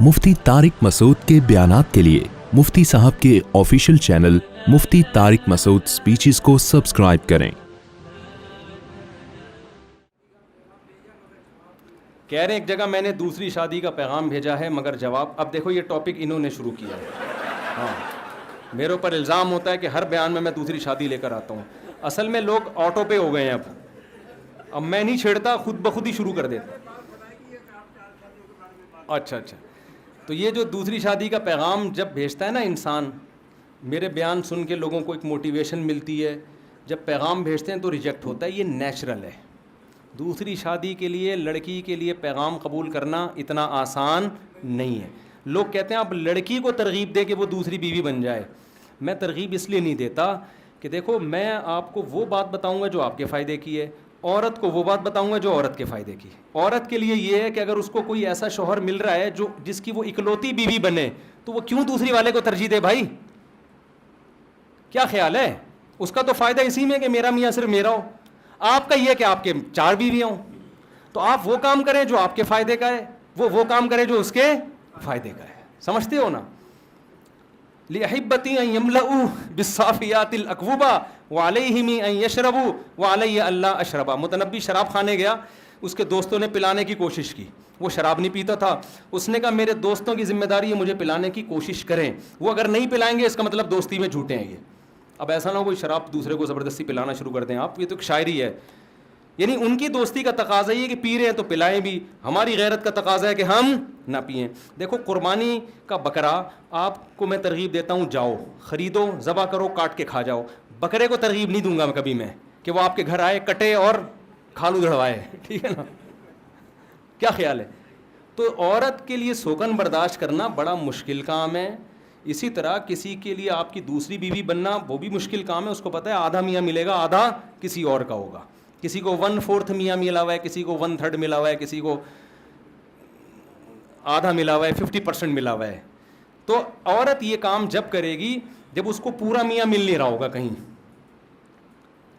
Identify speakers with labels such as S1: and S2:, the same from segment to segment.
S1: मुफ्ती तारिक मसूद के बयानात के लिए मुफ्ती साहब के ऑफिशियल चैनल मुफ्ती तारिक मसूद स्पीचेस को सब्सक्राइब करें।
S2: कह रहे एक जगह मैंने दूसरी शादी का पैगाम भेजा है मगर जवाब, अब देखो ये टॉपिक इन्होंने शुरू किया है। हाँ, मेरे ऊपर इल्ज़ाम होता है कि हर बयान में मैं दूसरी शादी लेकर आता हूँ। असल में लोग ऑटो पे हो गए हैं अब मैं नहीं छेड़ता, खुद ब खुद ही शुरू कर देता। अच्छा, तो ये जो दूसरी शादी का पैगाम जब भेजता है ना इंसान, मेरे बयान सुन के लोगों को एक मोटिवेशन मिलती है, जब पैगाम भेजते हैं तो रिजेक्ट होता है, ये नेचुरल है। दूसरी शादी के लिए लड़की के लिए पैगाम कबूल करना इतना आसान नहीं है। लोग कहते हैं आप लड़की को तरगीब दे कि वो दूसरी बीवी बन जाए। मैं तरगीब इसलिए नहीं देता कि देखो मैं आपको वो बात बताऊंगा जो आपके फ़ायदे की है, औरत को वो बात बताऊंगा जो औरत के फ़ायदे की। औरत के लिए ये है कि अगर उसको कोई ऐसा शौहर मिल रहा है जो जिसकी वो इकलौती बीवी बने, तो वो क्यों दूसरी वाले को तरजीह दे भाई? क्या ख्याल है? उसका तो फ़ायदा इसी में कि मेरा मियाँ सिर्फ मेरा हो। आपका ये कि आपके 4 बीवियाँ हों, तो आप वो काम करें जो आपके फ़ायदे का है, वो काम करें जो उसके फ़ायदे का है। समझते हो ना? लिअहिब्बती अन यमलऊ बिस्साफियातिल अक्वुबा व अलैहिमी अन यशरबू व अलैया अल्ला अशरबा। मुतनब्बी शराब खाने गया, उसके दोस्तों ने पिलाने की कोशिश की, वो शराब नहीं पीता था। उसने कहा मेरे दोस्तों की जिम्मेदारी है मुझे पिलाने की कोशिश करें, वो अगर नहीं पिलाएंगे इसका मतलब दोस्ती में झूठे हैं ये। अब ऐसा ना हो कोई शराब दूसरे को ज़बरदस्ती पिलाना शुरू कर दें आप, ये तो एक शायरी है। यानी उनकी दोस्ती का तकाज़ा ये कि पी रहे हैं तो पिलाएं भी, हमारी गैरत का तकाज़ा है कि हम ना पिएं। देखो कुर्बानी का बकरा आपको मैं तरगीब देता हूँ, जाओ ख़रीदो, ज़बा करो, काट के खा जाओ। बकरे को तरगीब नहीं दूंगा मैं कभी मैं कि वो आपके घर आए, कटे और खालू धड़वाए, ठीक है ना? क्या ख्याल है? तो औरत के लिए सोगन बर्दाश्त करना बड़ा मुश्किल काम है। इसी तरह किसी के लिए आपकी दूसरी बीवी बनना वो भी मुश्किल काम है। उसको पता है आधा मियाँ मिलेगा, आधा किसी और का होगा। किसी को 1/4 मियाँ मिला हुआ है, किसी को 1/3 मिला हुआ है, किसी को आधा मिला हुआ है, 50% मिला हुआ है। तो औरत ये काम जब करेगी जब उसको पूरा मियाँ मिल नहीं रहा होगा कहीं,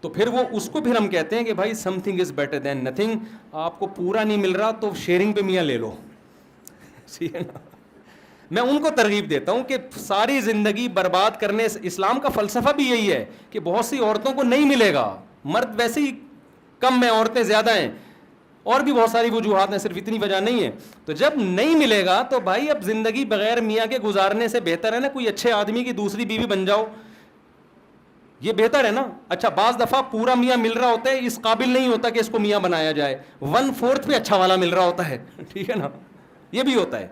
S2: तो फिर वो उसको फिर हम कहते हैं कि भाई something is better than nothing. आपको पूरा नहीं मिल रहा तो शेयरिंग पे मियाँ ले लो, ठीक है ना? मैं उनको तरगीब देता हूँ कि सारी ज़िंदगी बर्बाद करने, इस्लाम का फ़लसफ़ा भी यही है कि बहुत सी औरतों को नहीं मिलेगा। मर्द वैसे ही कम हैं, औरतें ज़्यादा हैं, और भी बहुत सारी वजूहात हैं, सिर्फ इतनी वजह नहीं है। तो जब नहीं मिलेगा तो भाई अब ज़िंदगी बग़ैर मियाँ के गुजारने से बेहतर है ना कोई अच्छे आदमी की दूसरी बीवी बन जाओ, ये बेहतर है ना? अच्छा, बाज़ दफ़ा पूरा मियाँ मिल रहा होता है, इस काबिल नहीं होता कि इसको मियाँ बनाया जाए, 1/4 पे अच्छा वाला मिल रहा होता है, ठीक है ना? ये भी होता है।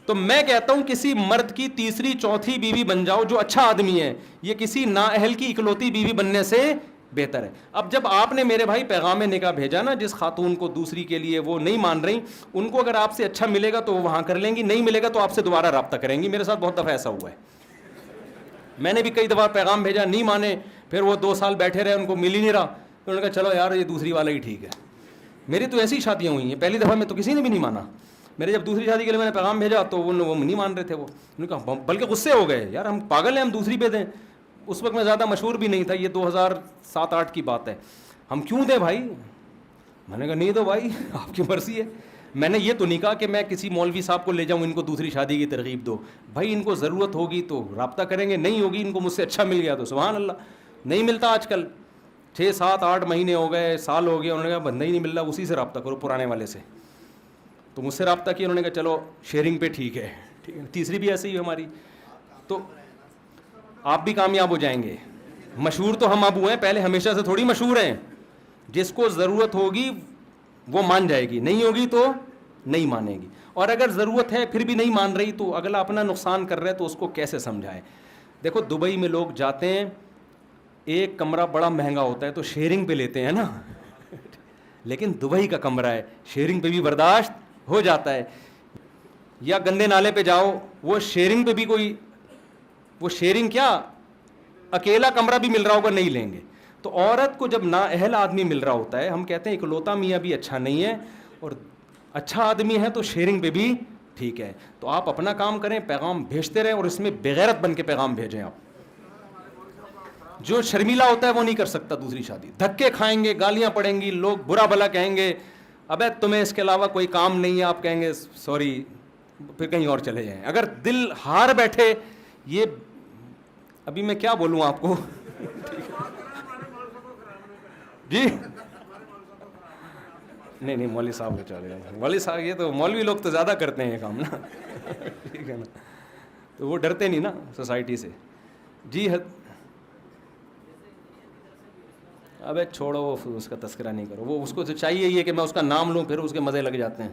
S2: तो मैं कहता हूं किसी मर्द की तीसरी चौथी बीवी बन जाओ जो अच्छा आदमी है, ये किसी नाअहल की इकलौती बीवी बनने से बेहतर है। अब जब आपने मेरे भाई पैगाम निकाह भेजा ना, जिस खातून को दूसरी के लिए वो नहीं मान रही, उनको अगर आपसे अच्छा मिलेगा तो वो वहाँ कर लेंगी, नहीं मिलेगा तो आपसे दोबारा रब्ता करेंगी। मेरे साथ बहुत दफ़ा ऐसा हुआ है। मैंने भी कई दफ़ा पैगाम भेजा, नहीं माने, फिर वो 2 साल बैठे रहे, उनको मिल ही नहीं रहा, तो उन्होंने कहा चलो यार ये दूसरी वाला ही ठीक है। मेरी तो ऐसी शादियाँ हुई हैं, पहली दफ़ा में तो किसी ने भी नहीं माना। मेरे जब दूसरी शादी के लिए मैंने पैगाम भेजा तो वो नहीं मान रहे थे, वो उन्होंने कहा, बल्कि गुस्से हो गए, यार हम पागल हैं, हम दूसरी पे दें। उस वक्त मैं ज़्यादा मशहूर भी नहीं था, ये 2007-8 की बात है, हम क्यों दें भाई? मैंने कहा नहीं दो भाई, आपकी मर्ज़ी है। मैंने ये तो नहीं कहा कि मैं किसी मौलवी साहब को ले जाऊँ इनको दूसरी शादी की तरगीब दो। भाई इनको ज़रूरत होगी तो रब्ता करेंगे, नहीं होगी, इनको मुझसे अच्छा मिल गया तो सुभान अल्लाह। नहीं मिलता आजकल 6, 7, 8 महीने हो गए, साल हो गए, उन्होंने कहा बंदा ही नहीं मिल रहा, उसी से रब्ता करो पुराने वाले से। तो मुझसे रब्ता किया, उन्होंने कहा चलो शेयरिंग पे ठीक है, ठीक है। तीसरी भी ऐसी ही हमारी, तो आप भी कामयाब हो जाएंगे। मशहूर तो हम अब हुए हैं, पहले हमेशा से थोड़ी मशहूर हैं। जिसको ज़रूरत होगी वो मान जाएगी, नहीं होगी तो नहीं मानेगी। और अगर ज़रूरत है फिर भी नहीं मान रही तो अगला अपना नुकसान कर रहा है तो उसको कैसे समझाएं? देखो दुबई में लोग जाते हैं, एक कमरा बड़ा महंगा होता है तो शेयरिंग पे लेते हैं ना लेकिन दुबई का कमरा है, शेयरिंग पे भी बर्दाश्त हो जाता है। या गंदे नाले पे जाओ, वो शेयरिंग पे भी कोई, वो शेयरिंग क्या, अकेला कमरा भी मिल रहा होगा, नहीं लेंगे। तो औरत को जब नाअहल आदमी मिल रहा होता है, हम कहते हैं इकलौता मियाँ भी अच्छा नहीं है और अच्छा आदमी है तो शेयरिंग पे भी ठीक है। तो आप अपना काम करें, पैगाम भेजते रहें और इसमें बेगैरत बन के पैगाम भेजें। आप जो शर्मीला होता है वो नहीं कर सकता दूसरी शादी, धक्के खाएंगे, गालियाँ पड़ेंगी, लोग बुरा भला कहेंगे, अबे तुम्हें इसके अलावा कोई काम नहीं है, आप कहेंगे सॉरी پھر کہیں اور چلے جائیں. اگر دل ہار بیٹھے, یہ ابھی میں کیا بولوں آپ کو جی نہیں مولوی صاحب کو چلے جائیں. مولوی صاحب یہ تو مولوی لوگ تو زیادہ کرتے ہیں یہ کام نا ٹھیک ہے نا, تو وہ ڈرتے نہیں نا سوسائٹی سے. جی ابے چھوڑو, وہ اس کا تذکرہ نہیں کرو, وہ اس کو تو چاہیے یہ کہ میں اس کا نام لوں, پھر اس کے مزے لگ جاتے ہیں.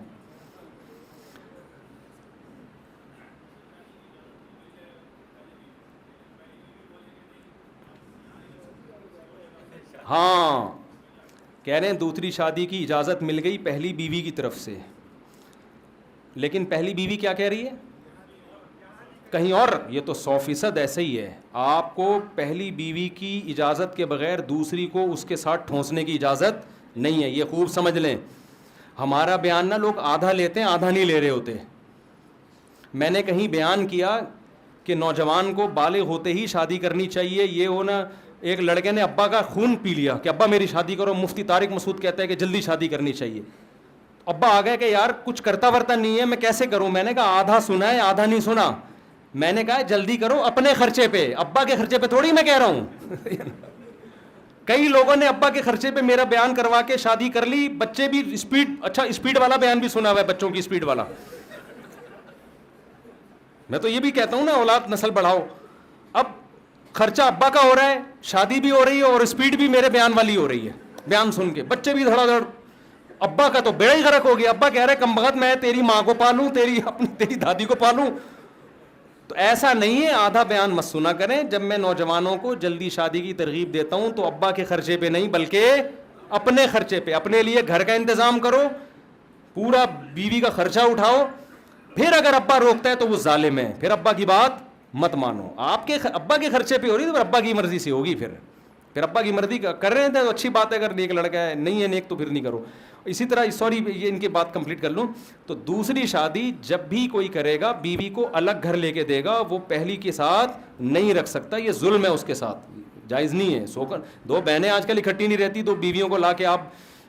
S2: ہاں کہہ رہے ہیں دوسری شادی کی اجازت مل گئی پہلی بیوی کی طرف سے, لیکن پہلی بیوی کیا کہہ رہی ہے کہیں اور. یہ تو 100% ایسے ہی ہے. آپ کو پہلی بیوی کی اجازت کے بغیر دوسری کو اس کے ساتھ ٹھونسنے کی اجازت نہیں ہے, یہ خوب سمجھ لیں. ہمارا بیان نا لوگ آدھا لیتے ہیں, آدھا نہیں لے رہے ہوتے. میں نے کہیں بیان کیا کہ نوجوان کو بالغ ہوتے ہی شادی کرنی چاہیے. یہ ہونا ایک لڑکے نے ابا کا خون پی لیا کہ ابا میری شادی کرو. مفتی طارق مسعود کہتا ہے کہ جلدی شادی کرنی چاہیے. ابا آ گئے کہ یار کچھ کرتا ورتا نہیں ہے, میں کیسے کروں. میں نے کہا آدھا سنا ہے آدھا نہیں سنا. میں نے کہا جلدی کرو اپنے خرچے پہ, ابا کے خرچے پہ تھوڑی میں کہہ رہا ہوں کئی لوگوں نے ابا کے خرچے پہ میرا بیان کروا کے شادی کر لی. بچے بھی اسپیڈ, اچھا اسپیڈ والا بیان بھی سنا ہوا ہے, بچوں کی اسپیڈ والا. میں تو یہ بھی کہتا ہوں نا اولاد نسل بڑھاؤ. اب خرچہ ابا کا ہو رہا ہے, شادی بھی ہو رہی ہے, اور اسپیڈ بھی میرے بیان والی ہو رہی ہے. بیان سن کے بچے بھی دھڑا دھڑ. ابا کا تو بیڑا ہی غرق ہو گیا. ابا کہہ رہے کم بخت میں تیری ماں کو پالوں, تیری دادی کو پالوں. تو ایسا نہیں ہے, آدھا بیان مت سنا کریں. جب میں نوجوانوں کو جلدی شادی کی ترغیب دیتا ہوں تو ابا کے خرچے پہ نہیں بلکہ اپنے خرچے پہ. اپنے لیے گھر کا انتظام کرو, پورا بیوی کا خرچہ اٹھاؤ. پھر اگر ابا روکتا ہے تو وہ ظالم ہے, پھر ابا کی بات مت مانو. آپ کے ابا کے خرچے پہ ہو رہی ہے تو ابا کی مرضی سے ہوگی. پھر ابا کی مرضی کر رہے ہیں تو اچھی بات ہے, اگر نیک لڑکا ہے. نہیں ہے نیک تو پھر نہیں کرو. اسی طرح سوری یہ ان کی بات کمپلیٹ کر لوں, تو دوسری شادی جب بھی کوئی کرے گا بیوی کو الگ گھر لے کے دے گا, وہ پہلی کے ساتھ نہیں رکھ سکتا. یہ ظلم ہے اس کے ساتھ, جائز نہیں ہے. سو کر دو بہنیں آج کل اکٹھی نہیں رہتی, تو بیویوں کو لا کے آپ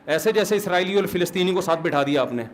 S2: ایسے جیسے اسرائیلی اور فلسطینی کو ساتھ بٹھا دیا آپ نے.